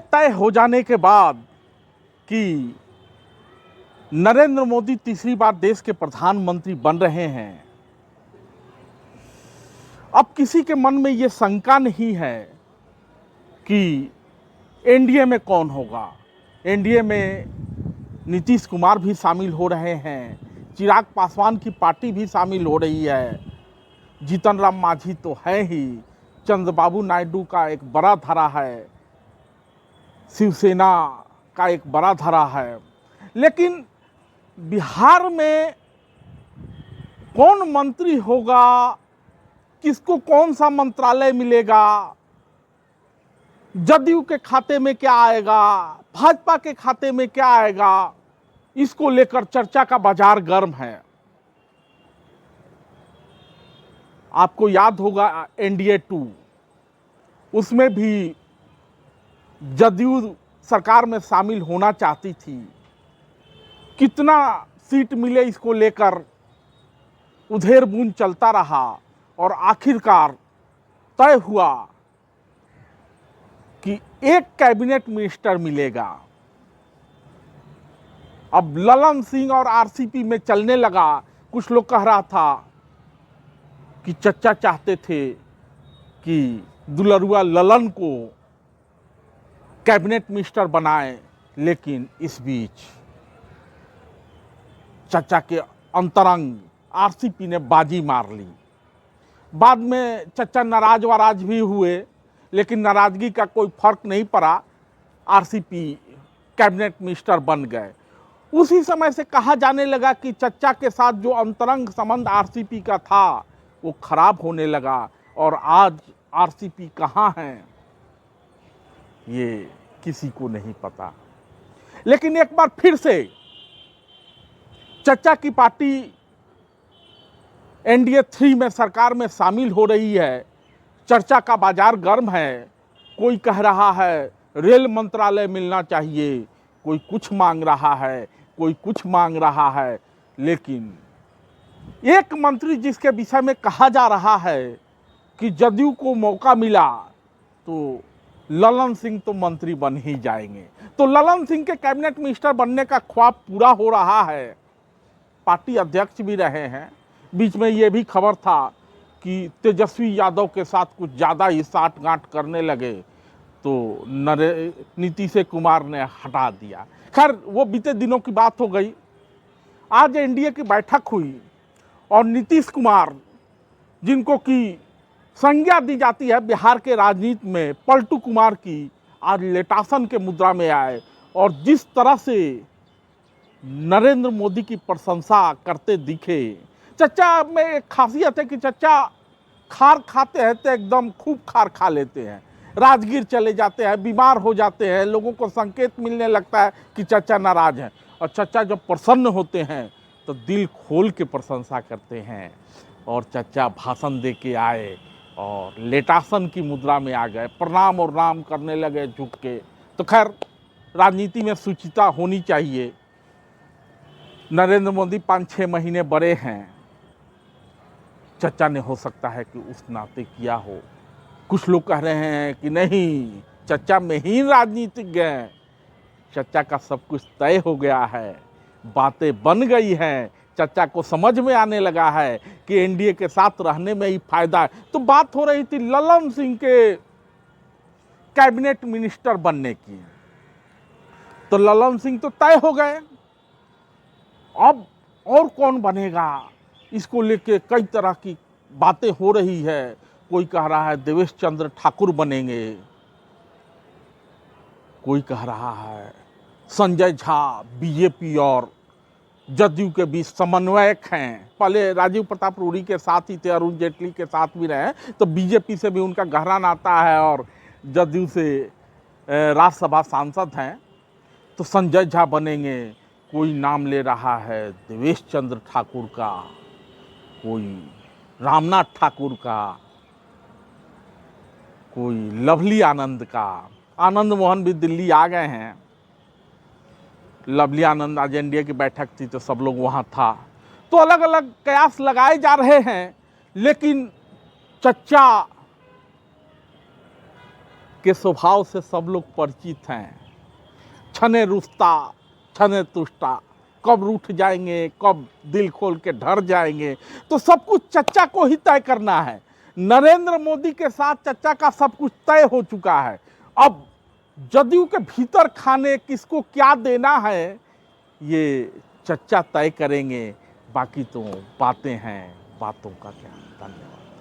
तय हो जाने के बाद कि नरेंद्र मोदी तीसरी बार देश के प्रधानमंत्री बन रहे हैं, अब किसी के मन में ये शंका नहीं है कि एनडीए में कौन होगा। एनडीए में नीतीश कुमार भी शामिल हो रहे हैं, चिराग पासवान की पार्टी भी शामिल हो रही है, जीतन राम मांझी तो है ही, चंद्रबाबू नायडू का एक बड़ा धरा है, शिवसेना का एक बड़ा धरा है। लेकिन बिहार में कौन मंत्री होगा, किसको कौन सा मंत्रालय मिलेगा, जदयू के खाते में क्या आएगा, भाजपा के खाते में क्या आएगा, इसको लेकर चर्चा का बाजार गर्म है। आपको याद होगा एनडीए 2, उसमें भी जदयू सरकार में शामिल होना चाहती थी। कितना सीट मिले इसको लेकर उधेड़-बुन चलता रहा और आखिरकार तय हुआ कि एक कैबिनेट मिनिस्टर मिलेगा। अब ललन सिंह और आरसीपी में चलने लगा। कुछ लोग कह रहा था कि चच्चा चाहते थे कि दुलरुआ ललन को कैबिनेट मिनिस्टर बनाए, लेकिन इस बीच चच्चा के अंतरंग आरसीपी ने बाजी मार ली। बाद में चच्चा नाराज भी हुए, लेकिन नाराजगी का कोई फर्क नहीं पड़ा, आरसीपी कैबिनेट मिनिस्टर बन गए। उसी समय से कहा जाने लगा कि चच्चा के साथ जो अंतरंग संबंध आरसीपी का था वो खराब होने लगा, और आज आरसीपी कहाँ हैं ये किसी को नहीं पता। लेकिन एक बार फिर से चच्चा की पार्टी एनडीए 3 में सरकार में शामिल हो रही है। चर्चा का बाजार गर्म है। कोई कह रहा है रेल मंत्रालय मिलना चाहिए, कोई कुछ मांग रहा है, कोई कुछ मांग रहा है। लेकिन एक मंत्री जिसके विषय में कहा जा रहा है कि जदयू को मौका मिला तो ललन सिंह तो मंत्री बन ही जाएंगे, तो ललन सिंह के कैबिनेट मिनिस्टर बनने का ख्वाब पूरा हो रहा है। पार्टी अध्यक्ष भी रहे हैं। बीच में ये भी खबर था कि तेजस्वी यादव के साथ कुछ ज़्यादा ही साठ-गांठ करने लगे, तो नीतीश कुमार ने हटा दिया। खैर, वो बीते दिनों की बात हो गई। आज एनडीए की बैठक हुई और नीतीश कुमार, जिनको कि संज्ञा दी जाती है बिहार के राजनीति में पलटू कुमार की, आज लेटासन के मुद्रा में आए और जिस तरह से नरेंद्र मोदी की प्रशंसा करते दिखे। चच्चा में एक खासियत है कि चच्चा खार खाते हैं तो एकदम खूब खार खा लेते हैं। राजगीर चले जाते हैं, बीमार हो जाते हैं, लोगों को संकेत मिलने लगता है कि चच्चा नाराज हैं, और चच्चा जब प्रसन्न होते हैं तो दिल खोल के प्रशंसा करते हैं। और चच्चा भाषण दे के आए और लेटासन की मुद्रा में आ गए, प्रणाम और राम करने लगे झुक के। तो खैर, राजनीति में शुचिता होनी चाहिए। नरेंद्र मोदी 5-6 महीने बड़े हैं, चच्चा ने हो सकता है कि उस नाते किया हो। कुछ लोग कह रहे हैं कि नहीं, चच्चा में ही राजनीतिज्ञ हैं, चच्चा का सब कुछ तय हो गया है, बातें बन गई हैं, चच्चा को समझ में आने लगा है कि एनडीए के साथ रहने में ही फायदा है। तो बात हो रही थी ललन सिंह के कैबिनेट मिनिस्टर बनने की, तो ललन सिंह तो तय हो गए। अब और कौन बनेगा, इसको लेके कई तरह की बातें हो रही है। कोई कह रहा है देवेश चंद्र ठाकुर बनेंगे, कोई कह रहा है संजय झा बीजेपी और जदयू के बीच समन्वयक हैं। पहले राजीव प्रताप रूडी के साथ ही थे, अरुण जेटली के साथ भी रहे, तो बीजेपी से भी उनका गहरा नाता है और जदयू से राज्यसभा सांसद हैं, तो संजय झा बनेंगे। कोई नाम ले रहा है देवेश चंद्र ठाकुर का, कोई रामनाथ ठाकुर का, कोई लवली आनंद का। आनंद मोहन भी दिल्ली आ गए हैं। लवली आनंद, आज एनडीए की बैठक थी तो सब लोग वहाँ था। तो अलग अलग कयास लगाए जा रहे हैं, लेकिन चच्चा के स्वभाव से सब लोग परिचित हैं। छने रुस्ता छने तुष्टा, कब रूठ जाएंगे, कब दिल खोल के ढर जाएंगे, तो सब कुछ चच्चा को ही तय करना है। नरेंद्र मोदी के साथ चच्चा का सब कुछ तय हो चुका है। अब जदयू के भीतर खाने किसको क्या देना है ये चच्चा तय करेंगे, बाकी तो बातें हैं, बातों का क्या। धन्यवाद।